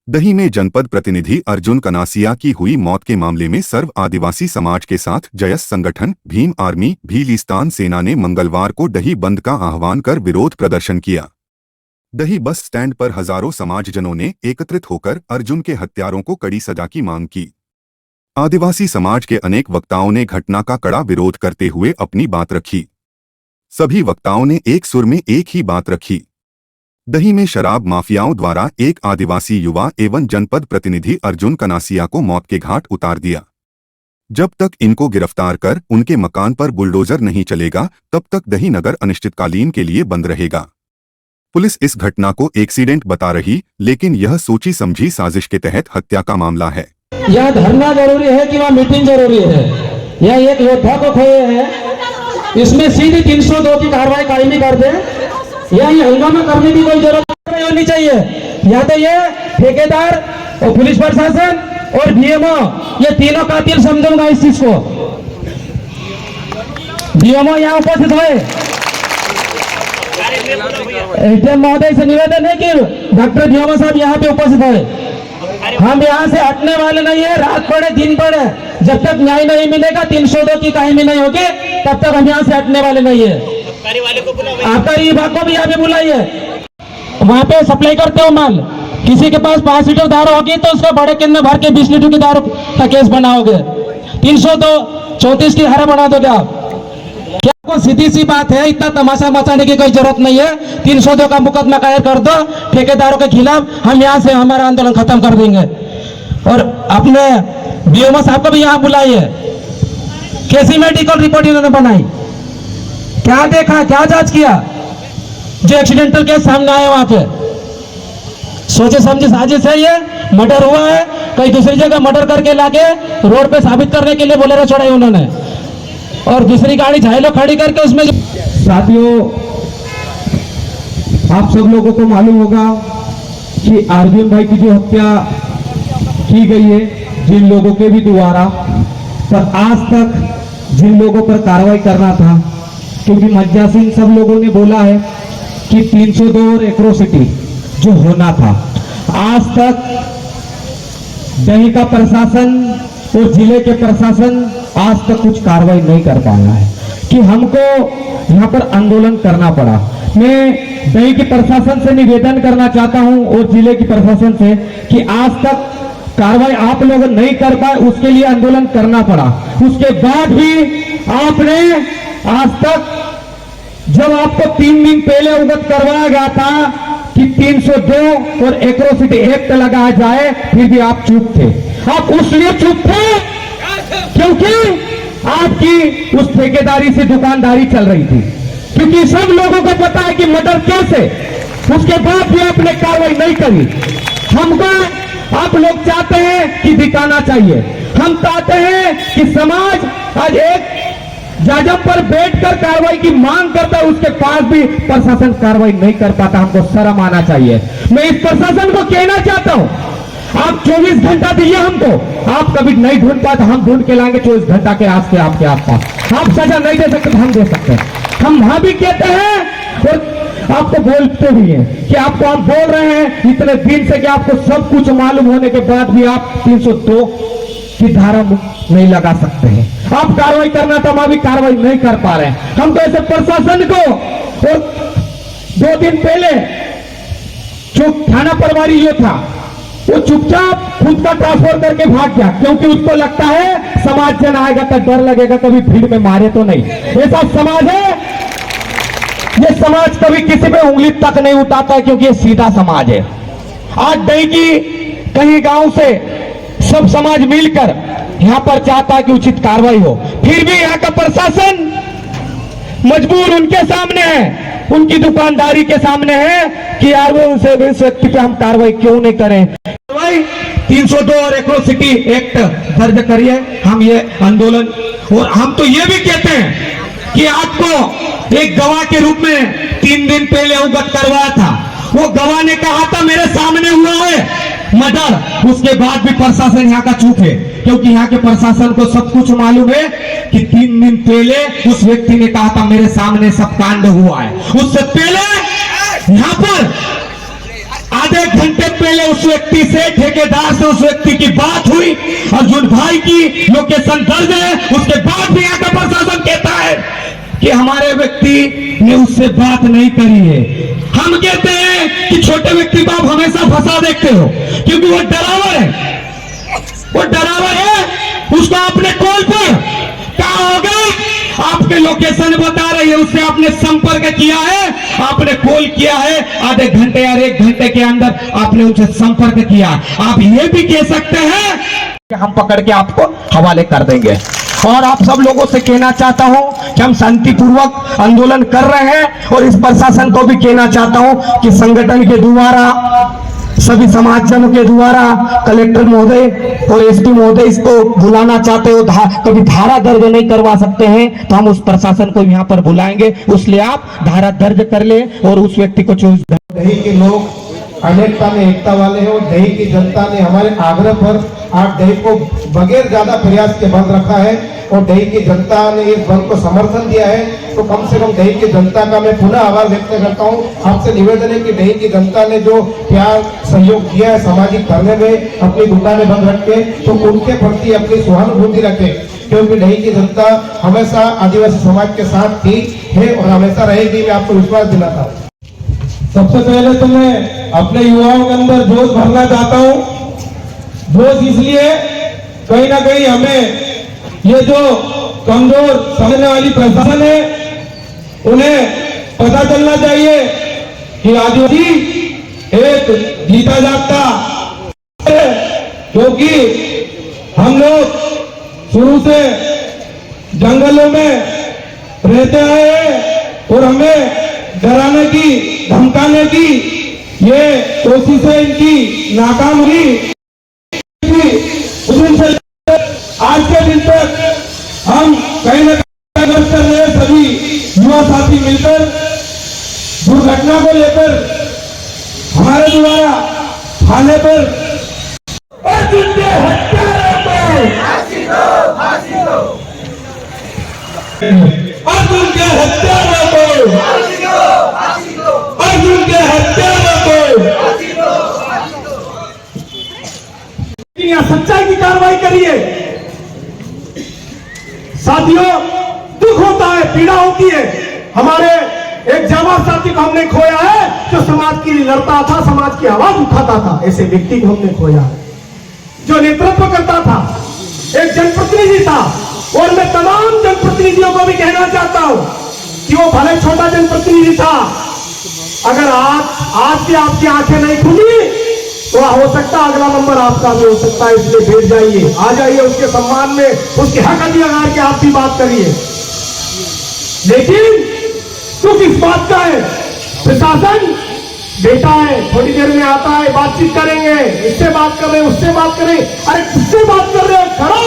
दही में जनपद प्रतिनिधि अर्जुन कनासिया की हुई मौत के मामले में सर्व आदिवासी समाज के साथ जयस संगठन भीम आर्मी भीलिस्तान सेना ने मंगलवार को दही बंद का आह्वान कर विरोध प्रदर्शन किया। दही बस स्टैंड पर हजारों समाजजनों ने एकत्रित होकर अर्जुन के हत्यारों को कड़ी सजा की मांग की। आदिवासी समाज के अनेक वक्ताओं ने घटना का कड़ा विरोध करते हुए अपनी बात रखी। सभी वक्ताओं ने एक सुर में एक ही बात रखी। दही में शराब माफियाओं द्वारा एक आदिवासी युवा एवं जनपद प्रतिनिधि अर्जुन कनासिया को मौत के घाट उतार दिया। जब तक इनको गिरफ्तार कर उनके मकान पर बुलडोजर नहीं चलेगा तब तक दही नगर अनिश्चितकालीन के लिए बंद रहेगा। पुलिस इस घटना को एक्सीडेंट बता रही, लेकिन यह सोची समझी साजिश के तहत हत्या का मामला है। यह धरना जरूरी है कि वह मीटिंग जरूरी है? यह एक योद्धा को खोए हैं, इसमें सीधी 302 की कार्रवाई कायमी कर दे। या ये हंगामा करने की कोई जरूरत नहीं होनी चाहिए। या तो ये ठेकेदार और पुलिस प्रशासन और बीएमओ, ये तीनों कातिल समझूंगा इस चीज को। बीएमओ यहाँ उपस्थित हुए, एसडीएम महोदय से निवेदन है कि डॉक्टर बीएमओ साहब यहाँ पे उपस्थित हुए। हम यहाँ से हटने वाले नहीं है, रात पड़े दिन पड़े, जब तक न्याय नहीं मिलेगा 302 की कायमी नहीं होगी तब तक हम यहाँ से हटने वाले नहीं है। आबकारी विभाग को भी यहाँ पे बुलाइए, वहाँ पे सप्लाई करते हो माल। किसी के पास 5 लीटर दारू होगी तो उसको बड़े केन में भर के 20 लीटर की दारू का केस बनाओगे। 302 34 की धारा बना दोगे आप। क्या आपको सीधी सी बात है, इतना तमाशा मचाने की कोई जरूरत नहीं है। 302 का मुकदमा कायर कर दो ठेकेदारों के खिलाफ, हम यहाँ से हमारा आंदोलन खत्म कर देंगे। और अपने बीएमओ साहब को भी यहाँ बुलाइए। कैसी मेडिकल रिपोर्ट इन्होंने बनाई, क्या देखा, क्या जांच किया? जो एक्सीडेंटल केस सामने आए वहां पे सोचे समझे साजिश है। ये मर्डर हुआ है, कहीं दूसरी जगह मर्डर करके लाके रोड पे साबित करने के लिए बोलेरो चढ़ाई उन्होंने, और दूसरी गाड़ी झाइलो खड़ी करके उसमें। साथियों, आप सब लोगों को मालूम होगा कि अर्जुन भाई की जो हत्या की गई है जिन लोगों के भी द्वारा, पर आज तक जिन लोगों पर कार्रवाई करना था, क्योंकि मज्जा सिंह सब लोगों ने बोला है कि 302 और एट्रोसिटी जो होना था, आज तक दही का प्रशासन और जिले के प्रशासन आज तक कुछ कार्रवाई नहीं कर पाया है, कि हमको यहाँ पर आंदोलन करना पड़ा। मैं दही के प्रशासन से निवेदन करना चाहता हूँ और जिले की प्रशासन से कि आज तक कार्रवाई आप लोग नहीं कर पाए, उसके लिए आंदोलन करना पड़ा। उसके बाद भी आपने आज तक, जब आपको 3 दिन पहले अवगत करवाया गया था कि 302 और एट्रोसिटी एक्ट लगाया जाए, फिर भी आप चुप थे। आप उसलिए चुप थे क्योंकि आपकी उस ठेकेदारी से दुकानदारी चल रही थी, क्योंकि सब लोगों को पता है कि मर्डर केस है। उसके बाद भी आपने कार्रवाई नहीं करी। हमको आप लोग चाहते हैं कि दिखाना चाहिए, हम चाहते हैं कि समाज आज एक जाजम पर बैठकर कार्रवाई की मांग करता है, उसके पास भी प्रशासन कार्रवाई नहीं कर पाता। हमको शर्म आना चाहिए। मैं इस प्रशासन को कहना चाहता हूं, आप 24 घंटा दीजिए हमको, आप कभी नहीं ढूंढ पाते, हम ढूंढ के लाएंगे 24 घंटा के रास्ते आपके आसपास। आप सजा नहीं दे सकते, हम दे सकते हैं। हम वहां भी कहते हैं और आपको बोलते भी हैं कि आपको हम बोल रहे हैं इतने दिन से कि आपको सब कुछ मालूम होने के बाद भी आप 302 की धारा नहीं लगा सकते हैं। आप कार्रवाई करना था, हम अभी कार्रवाई नहीं कर पा रहे हैं। हम तो ऐसे प्रशासन को, और 2 दिन पहले जो थाना प्रभारी जो था वो चुपचाप खुद का ट्रांसफर करके भाग गया, क्योंकि उसको लगता है समाज जन आएगा तो डर लगेगा, कभी भीड़ में मारे तो नहीं। ऐसा समाज है, ये समाज कभी किसी पे उंगली तक नहीं उठाता है, क्योंकि ये सीधा समाज है। आज दही की कहीं गांव से सब समाज मिलकर यहाँ पर चाहता है कि उचित कार्रवाई हो, फिर भी यहाँ का प्रशासन मजबूर उनके सामने है, उनकी दुकानदारी के सामने है कि यार वो उनसे इस व्यक्ति पे हम कार्रवाई क्यों नहीं करें। 302 और एट्रोसिटी एक्ट दर्ज करिए। हम ये आंदोलन, और हम तो ये भी कहते हैं कि आपको एक गवाह के रूप में 3 दिन पहले अवगत करवाया था, वो गवाह ने कहा था मेरे सामने हुआ है मर्डर, उसके बाद भी प्रशासन यहाँ का चुप है, क्योंकि यहाँ के प्रशासन को सब कुछ मालूम है कि 3 दिन पहले उस व्यक्ति ने कहा था मेरे सामने सब कांड हुआ है। उससे पहले यहाँ पर आधे घंटे पहले उस व्यक्ति से, ठेकेदार से उस व्यक्ति की बात हुई, अर्जुन भाई की लोकेशन दर्ज है। उसके बाद भी यहाँ का प्रशासन कहता है कि हमारे व्यक्ति ने उससे बात नहीं करी है। हम कहते हैं कि छोटे व्यक्ति को आप हमेशा फंसा देखते हो, क्योंकि वो डरावर है, वो डरावर है। उसको आपने कॉल पर कहा होगा, आपके लोकेशन बता रही है, उससे आपने संपर्क किया है, आपने कॉल किया है, आधे घंटे या 1 घंटे के अंदर आपने उनसे संपर्क किया। आप ये भी कह सकते हैं कि हम पकड़ के आपको हवाले कर देंगे। और आप सब लोगों से कहना चाहता हूं कि हम शांतिपूर्वक आंदोलन कर रहे हैं, और इस प्रशासन को भी कहना चाहता हूं कि संगठन के द्वारा, सभी समाजजनों के द्वारा कलेक्टर महोदय और एसपी महोदय इसको बुलाना चाहते हो, कभी धारा दर्ज नहीं करवा सकते हैं तो हम उस प्रशासन को यहाँ पर बुलाएंगे, उसलिए आप धारा दर्ज कर ले और उस व्यक्ति को 24 दही के लोग अनेकता में एकता वाले हैं, और दही की जनता ने हमारे आग्रह पर आज दही को बगैर ज्यादा प्रयास के बंद रखा है, और दही की जनता ने इस बंद को समर्थन दिया है। तो कम से कम दही की जनता का मैं पुनः आभार व्यक्त करता हूँ। आपसे निवेदन है कि दही की जनता ने जो प्यार सहयोग किया है सामाजिक धरने में, अपनी दुकानें बंद रख के, तो उनके प्रति अपनी सहानुभूति रखे, क्योंकि दही की जनता हमेशा आदिवासी समाज के साथ थी, है और हमेशा रहेगी। मैं आपको विश्वास दिलाता हूँ। सबसे पहले तो मैं अपने युवाओं के अंदर जोश भरना चाहता हूं। जोश इसलिए, कहीं ना कहीं हमें ये जो कमजोर समझने वाली प्रशासन है, उन्हें पता चलना चाहिए कि आदिवासी एक जीता जागता है, क्योंकि हम लोग शुरू से जंगलों में रहते आए हैं, और हमें डराने की, धमकाने की ये कोशिशें इनकी नाकाम हुई। आज के दिन तक हम कहीं न कहीं कर रहे सभी युवा साथी मिलकर दुर्घटना को लेकर हमारे द्वारा थाने पर अर्जुन के हत्यारों को फांसी दो, अर्जुन के हत्यारों को, अर्जुन के हत्यारों को सच्चाई की कार्रवाई करिए। साथियों, दुख होता है, पीड़ा होती है। हमारे एक जाबाज साथी को हमने खोया है, जो समाज के लिए लड़ता था, समाज की आवाज उठाता था। ऐसे व्यक्ति को हमने खोया है, जो नेतृत्व करता था, एक जनप्रतिनिधि था। और मैं तमाम जनप्रतिनिधियों को भी कहना चाहता हूं कि वो भले छोटा जनप्रतिनिधि था, अगर आज से आपकी आंखें नहीं खुली तो हो सकता अगला नंबर आपका भी हो सकता है। इसलिए बैठ जाइए, आ जाइए, उसके सम्मान में, उसके हक अधिकार के आप भी बात करिए। लेकिन दुख इस बात का है, प्रशासन बेटा है, थोड़ी देर में आता है, बातचीत करेंगे, इससे बात कर रहे, उससे बात करें। अरे किससे बात कर रहे हो, करो।